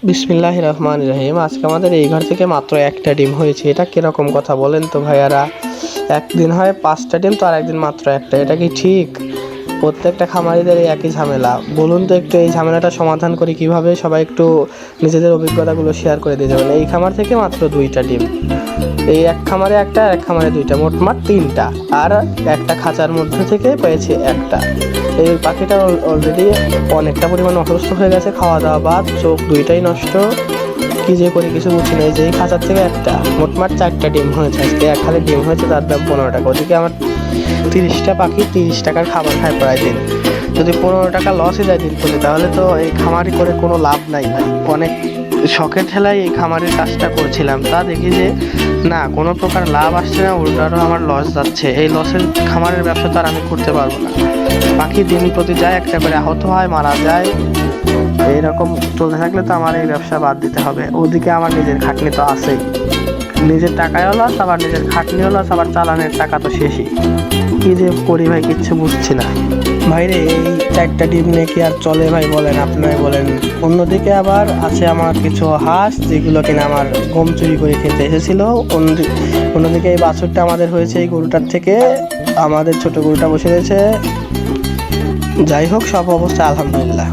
বিসমিল্লাহির রহমানির রহিম। আজকে আমাদের এই ঘর থেকে মাত্র একটা ডিম হয়েছে। এটা কিরকম কথা বলেন তো ভাইয়ারা? একদিন হয় 5টা ডিম, তো আর একদিন মাত্র একটা। এটা কি ঠিক? প্রত্যেকটা খামারিদের এই একই ঝামেলা। বলুন তো একটু এই ঝামেলাটা সমাধান করি কিভাবে? সবাই একটু নিজেদের অভিজ্ঞতাগুলো শেয়ার করে দিয়ে যাবেন। এই খামার থেকে মাত্র 2টা ডিম, এই এক খামারে একটা, এক খামারে 2টা, মোটমাট 3টা। আর একটা খাঁচার মধ্যে থেকে পেয়েছে একটা। এই পাখিটা অলরেডি অনেকটা পরিমাণ অসুস্থ হয়ে গেছে, খাওয়া দাওয়া বাদ, চোখ দুইটাই নষ্ট। কি যে করি কিছু বুঝছি না। এই যে এই খাঁচার থেকে একটা, মোটমাট 4টা ডিম হয়েছে আজকে। এক খালি ডিম হয়েছে, তার দাম 15 টাকা। ওদিকে আমার 30টা পাখি 30 টাকার খাবার খায় প্রায় দিন। যদি 15 টাকা লসে যায় দিন করে, তাহলে তো এই খামারি করে কোনো লাভ নাই ভাই। অনেক শখের ঠেলায় এই খামারের কাজটা করছিলাম, তা দেখি যে না, কোনো প্রকার লাভ আসছে না, উল্টারও আমার লস যাচ্ছে। এই লসের খামারের ব্যবসা তো আর আমি করতে পারবো না। পাখি দিন প্রতি যায়, একটা করে আহত হয়, মারা যায়। এইরকম চলতে থাকলে তো আমার এই ব্যবসা বাদ দিতে হবে। ওদিকে আমার নিজের খাটনি তো আছেই, নিজের টাকায়ও লস, আবার নিজের খাটনিও লস, আবার চালানের টাকা তো শেষই। কি যে করি ভাই, কিচ্ছু বুঝছি না ভাইরে। এই 4টা ডিম নিয়ে কি আর চলে ভাই? বলেন, আপনারাই বলেন। অন্যদিকে আবার আছে আমার কিছু হাঁস, যেগুলো কিনা আমার গম চুরি করে খেতে এসেছিল। অন্যদিকে এই বাছুরটা আমাদের হয়েছে এই গরুটার থেকে, আমাদের ছোট গরুটা বসে রয়েছে। যাই হোক, সব অবস্থা আলহামদুলিল্লাহ।